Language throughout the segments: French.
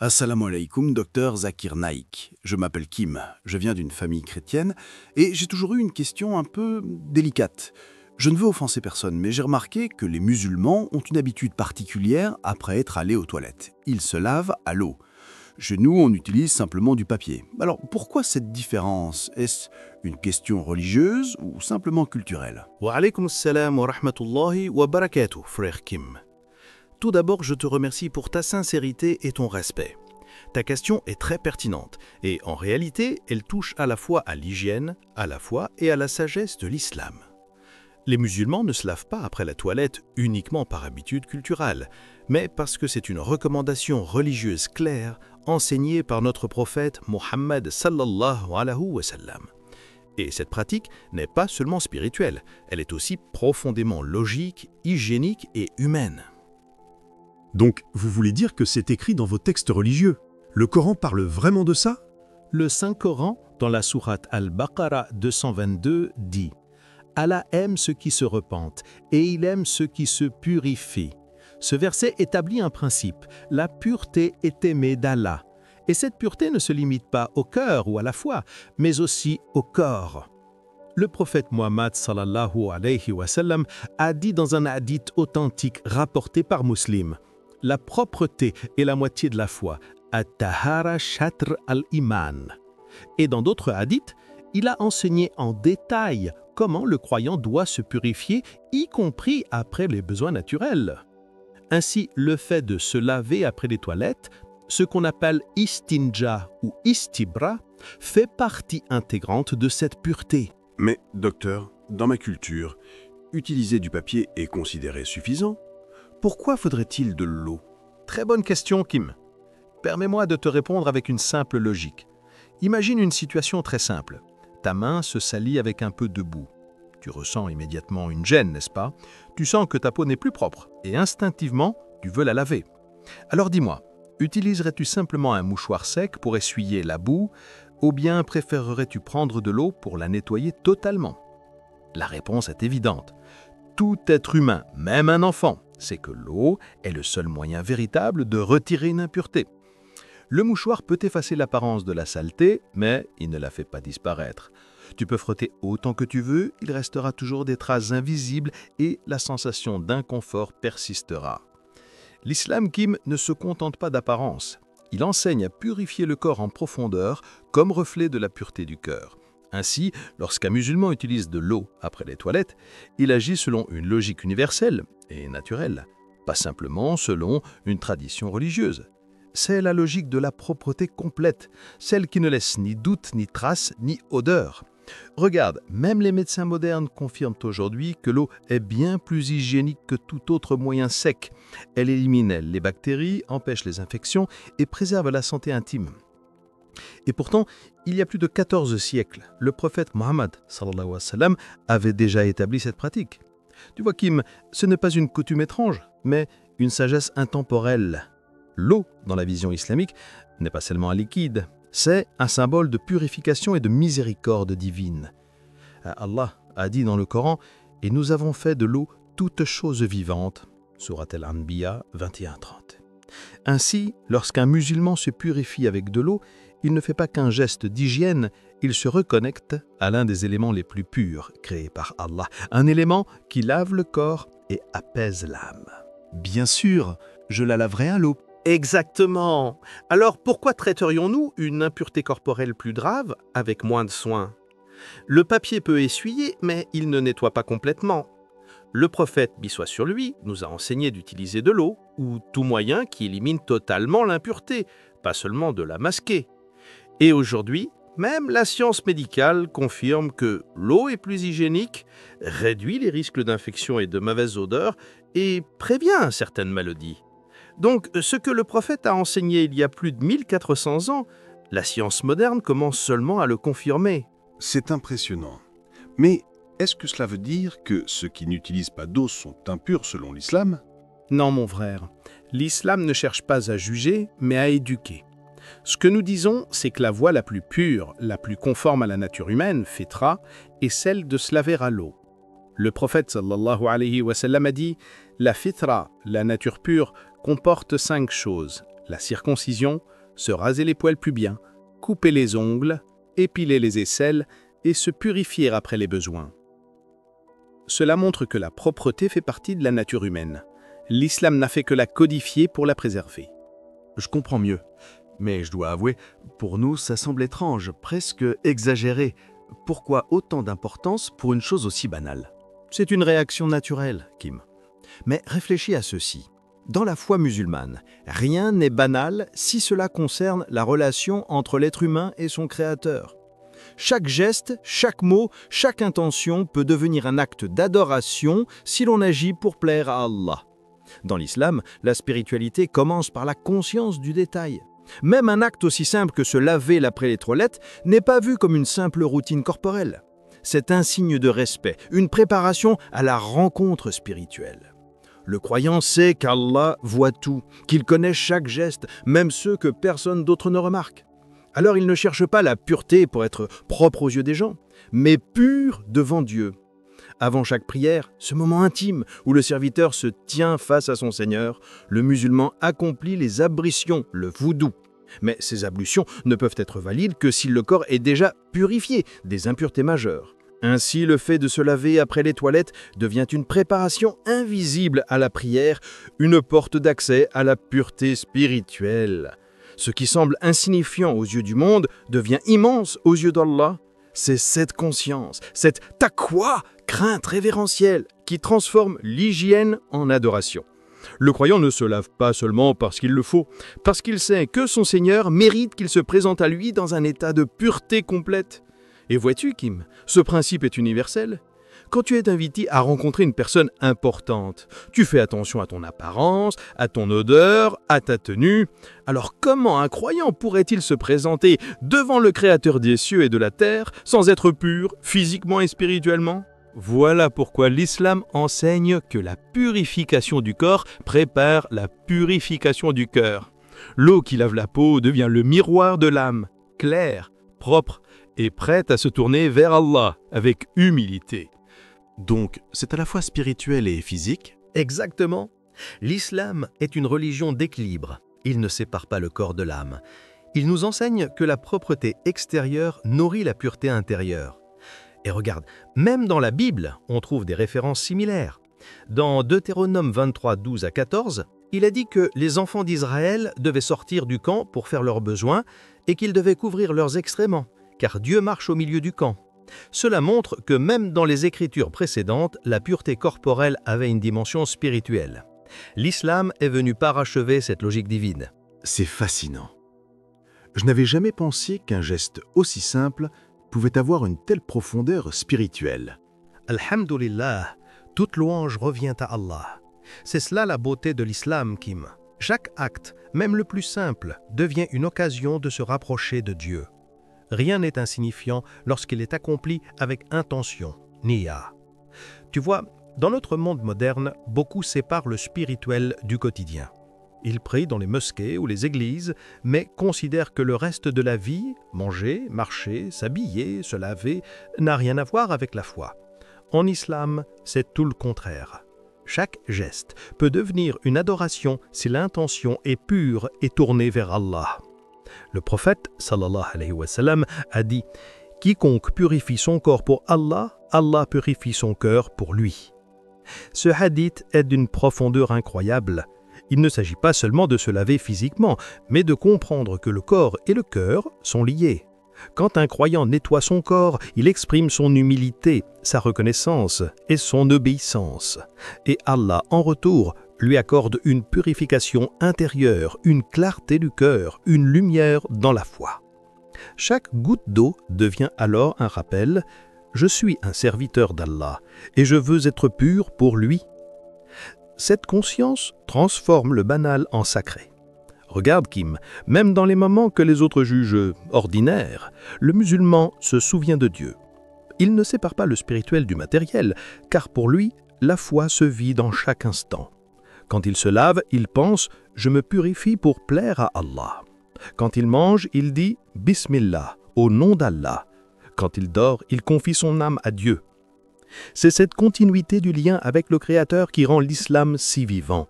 Assalamu alaikum, docteur Zakir Naik. Je m'appelle Kim, je viens d'une famille chrétienne et j'ai toujours eu une question un peu délicate. Je ne veux offenser personne, mais j'ai remarqué que les musulmans ont une habitude particulière après être allés aux toilettes. Ils se lavent à l'eau. Chez nous, on utilise simplement du papier. Alors pourquoi cette différence? Est-ce une question religieuse ou simplement culturelle? Wa alaykum assalam wa rahmatullahi wa barakatuh, frère Kim. Tout d'abord, je te remercie pour ta sincérité et ton respect. Ta question est très pertinente et en réalité, elle touche à la fois à l'hygiène, à la foi et à la sagesse de l'islam. Les musulmans ne se lavent pas après la toilette uniquement par habitude culturelle, mais parce que c'est une recommandation religieuse claire enseignée par notre prophète Mohammed sallallahu alayhi wa sallam. Et cette pratique n'est pas seulement spirituelle, elle est aussi profondément logique, hygiénique et humaine. Donc, vous voulez dire que c'est écrit dans vos textes religieux? Le Coran parle vraiment de ça? Le Saint-Coran, dans la sourate Al-Baqarah 222, dit « Allah aime ceux qui se repentent et il aime ceux qui se purifient ». Ce verset établit un principe, la pureté est aimée d'Allah. Et cette pureté ne se limite pas au cœur ou à la foi, mais aussi au corps. Le prophète Muhammad sallallahu alayhi wa sallam a dit dans un hadith authentique rapporté par Muslim: la propreté est la moitié de la foi. At-tahara shatr al-iman. Et dans d'autres hadiths, il a enseigné en détail comment le croyant doit se purifier, y compris après les besoins naturels. Ainsi, le fait de se laver après les toilettes, ce qu'on appelle istinja ou istibra, fait partie intégrante de cette pureté. Mais, docteur, dans ma culture, utiliser du papier est considéré suffisant. Pourquoi faudrait-il de l'eau? Très bonne question, Kim. Permets-moi de te répondre avec une simple logique. Imagine une situation très simple. Ta main se salit avec un peu de boue. Tu ressens immédiatement une gêne, n'est-ce pas? Tu sens que ta peau n'est plus propre et instinctivement, tu veux la laver. Alors dis-moi, utiliserais-tu simplement un mouchoir sec pour essuyer la boue ou bien préférerais-tu prendre de l'eau pour la nettoyer totalement? La réponse est évidente. Tout être humain, même un enfant, sait que l'eau est le seul moyen véritable de retirer une impureté. Le mouchoir peut effacer l'apparence de la saleté, mais il ne la fait pas disparaître. Tu peux frotter autant que tu veux, il restera toujours des traces invisibles et la sensation d'inconfort persistera. L'islam, Kim, ne se contente pas d'apparence. Il enseigne à purifier le corps en profondeur comme reflet de la pureté du cœur. Ainsi, lorsqu'un musulman utilise de l'eau après les toilettes, il agit selon une logique universelle et naturelle, pas simplement selon une tradition religieuse. C'est la logique de la propreté complète, celle qui ne laisse ni doute, ni trace, ni odeur. Regarde, même les médecins modernes confirment aujourd'hui que l'eau est bien plus hygiénique que tout autre moyen sec. Elle élimine les bactéries, empêche les infections et préserve la santé intime. Et pourtant, il y a plus de 14 siècles, le prophète Mohammed sallallahu alayhi wa sallam avait déjà établi cette pratique. Tu vois, Kim, ce n'est pas une coutume étrange, mais une sagesse intemporelle. L'eau, dans la vision islamique, n'est pas seulement un liquide, c'est un symbole de purification et de miséricorde divine. Allah a dit dans le Coran « Et nous avons fait de l'eau toute chose vivante » Surat Al-Anbiya 21-30. Ainsi, lorsqu'un musulman se purifie avec de l'eau, il ne fait pas qu'un geste d'hygiène, il se reconnecte à l'un des éléments les plus purs créés par Allah, un élément qui lave le corps et apaise l'âme. Bien sûr, je la laverai à l'eau. Exactement. Alors pourquoi traiterions-nous une impureté corporelle plus grave avec moins de soin? Le papier peut essuyer, mais il ne nettoie pas complètement. Le prophète, paix soit sur lui, nous a enseigné d'utiliser de l'eau ou tout moyen qui élimine totalement l'impureté, pas seulement de la masquer. Et aujourd'hui, même la science médicale confirme que l'eau est plus hygiénique, réduit les risques d'infection et de mauvaise odeur et prévient certaines maladies. Donc, ce que le prophète a enseigné il y a plus de 1400 ans, la science moderne commence seulement à le confirmer. C'est impressionnant. Mais est-ce que cela veut dire que ceux qui n'utilisent pas d'eau sont impurs selon l'islam? Non, mon frère. L'islam ne cherche pas à juger, mais à éduquer. Ce que nous disons, c'est que la voie la plus pure, la plus conforme à la nature humaine, fitra, est celle de se laver à l'eau. Le prophète sallallahu alayhi wa sallam a dit « La fitra, la nature pure, comporte 5 choses. La circoncision, se raser les poils plus bien, couper les ongles, épiler les aisselles et se purifier après les besoins. Cela montre que la propreté fait partie de la nature humaine. L'islam n'a fait que la codifier pour la préserver. Je comprends mieux. Mais je dois avouer, pour nous, ça semble étrange, presque exagéré. Pourquoi autant d'importance pour une chose aussi banale? C'est une réaction naturelle, Kim. Mais réfléchis à ceci. Dans la foi musulmane, rien n'est banal si cela concerne la relation entre l'être humain et son créateur. Chaque geste, chaque mot, chaque intention peut devenir un acte d'adoration si l'on agit pour plaire à Allah. Dans l'islam, la spiritualité commence par la conscience du détail. Même un acte aussi simple que se laver après les toilettes n'est pas vu comme une simple routine corporelle. C'est un signe de respect, une préparation à la rencontre spirituelle. Le croyant sait qu'Allah voit tout, qu'il connaît chaque geste, même ceux que personne d'autre ne remarque. Alors il ne cherche pas la pureté pour être propre aux yeux des gens, mais pur devant Dieu. Avant chaque prière, ce moment intime où le serviteur se tient face à son Seigneur, le musulman accomplit les ablutions, le voudou. Mais ces ablutions ne peuvent être valides que si le corps est déjà purifié des impuretés majeures. Ainsi, le fait de se laver après les toilettes devient une préparation invisible à la prière, une porte d'accès à la pureté spirituelle. Ce qui semble insignifiant aux yeux du monde devient immense aux yeux d'Allah. C'est cette conscience, cette taqwa, crainte révérentielle, qui transforme l'hygiène en adoration. Le croyant ne se lave pas seulement parce qu'il le faut, parce qu'il sait que son Seigneur mérite qu'il se présente à lui dans un état de pureté complète. Et vois-tu, Kim, ce principe est universel. Quand tu es invité à rencontrer une personne importante, tu fais attention à ton apparence, à ton odeur, à ta tenue. Alors comment un croyant pourrait-il se présenter devant le Créateur des cieux et de la terre sans être pur, physiquement et spirituellement ? Voilà pourquoi l'islam enseigne que la purification du corps prépare la purification du cœur. L'eau qui lave la peau devient le miroir de l'âme, claire, propre et prête à se tourner vers Allah avec humilité. Donc, c'est à la fois spirituel et physique? Exactement. L'islam est une religion d'équilibre. Il ne sépare pas le corps de l'âme. Il nous enseigne que la propreté extérieure nourrit la pureté intérieure. Et regarde, même dans la Bible, on trouve des références similaires. Dans Deutéronome 23, 12 à 14, il est dit que les enfants d'Israël devaient sortir du camp pour faire leurs besoins et qu'ils devaient couvrir leurs excréments, car Dieu marche au milieu du camp. Cela montre que même dans les écritures précédentes, la pureté corporelle avait une dimension spirituelle. L'islam est venu parachever cette logique divine. C'est fascinant. Je n'avais jamais pensé qu'un geste aussi simple pouvait avoir une telle profondeur spirituelle. Alhamdulillah, toute louange revient à Allah. C'est cela la beauté de l'islam, Kim. Chaque acte, même le plus simple, devient une occasion de se rapprocher de Dieu. Rien n'est insignifiant lorsqu'il est accompli avec intention, niya. Tu vois, dans notre monde moderne, beaucoup séparent le spirituel du quotidien. Ils prient dans les mosquées ou les églises, mais considèrent que le reste de la vie, manger, marcher, s'habiller, se laver, n'a rien à voir avec la foi. En islam, c'est tout le contraire. Chaque geste peut devenir une adoration si l'intention est pure et tournée vers Allah. Le prophète, sallallahu alayhi wa sallam, a dit « Quiconque purifie son corps pour Allah, Allah purifie son cœur pour lui. » Ce hadith est d'une profondeur incroyable. Il ne s'agit pas seulement de se laver physiquement, mais de comprendre que le corps et le cœur sont liés. Quand un croyant nettoie son corps, il exprime son humilité, sa reconnaissance et son obéissance. Et Allah, en retour, lui accorde une purification intérieure, une clarté du cœur, une lumière dans la foi. Chaque goutte d'eau devient alors un rappel « Je suis un serviteur d'Allah et je veux être pur pour lui ». Cette conscience transforme le banal en sacré. Regarde Kim, même dans les moments que les autres jugent ordinaires, le musulman se souvient de Dieu. Il ne sépare pas le spirituel du matériel, car pour lui, la foi se vit dans chaque instant. Quand il se lave, il pense « Je me purifie pour plaire à Allah ». Quand il mange, il dit « Bismillah » au nom d'Allah. Quand il dort, il confie son âme à Dieu. C'est cette continuité du lien avec le Créateur qui rend l'islam si vivant.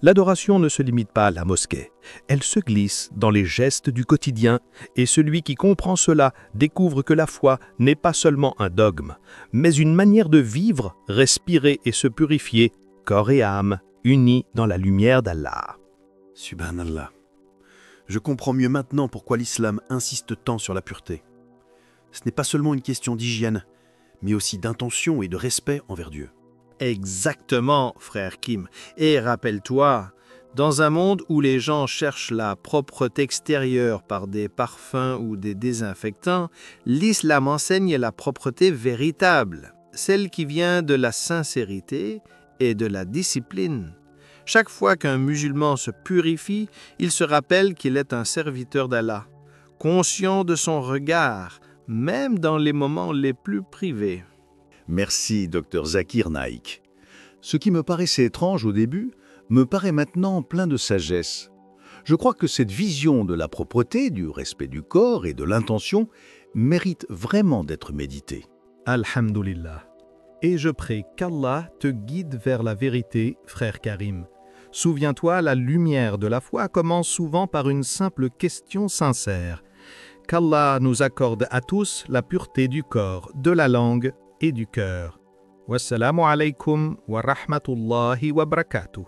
L'adoration ne se limite pas à la mosquée, elle se glisse dans les gestes du quotidien, et celui qui comprend cela découvre que la foi n'est pas seulement un dogme, mais une manière de vivre, respirer et se purifier, corps et âme, unis dans la lumière d'Allah. Subhanallah. Je comprends mieux maintenant pourquoi l'islam insiste tant sur la pureté. Ce n'est pas seulement une question d'hygiène, mais aussi d'intention et de respect envers Dieu. Exactement, frère Kim. Et rappelle-toi, dans un monde où les gens cherchent la propreté extérieure par des parfums ou des désinfectants, l'islam enseigne la propreté véritable, celle qui vient de la sincérité et de la discipline. Chaque fois qu'un musulman se purifie, il se rappelle qu'il est un serviteur d'Allah, conscient de son regard, même dans les moments les plus privés. Merci, Dr Zakir Naik. Ce qui me paraissait étrange au début me paraît maintenant plein de sagesse. Je crois que cette vision de la propreté, du respect du corps et de l'intention mérite vraiment d'être méditée. Alhamdulillah. Et je prie qu'Allah te guide vers la vérité, frère Karim. Souviens-toi, la lumière de la foi commence souvent par une simple question sincère. Qu'Allah nous accorde à tous la pureté du corps, de la langue et du cœur. Wassalamu alaikum wa rahmatullahi wa barakatuh.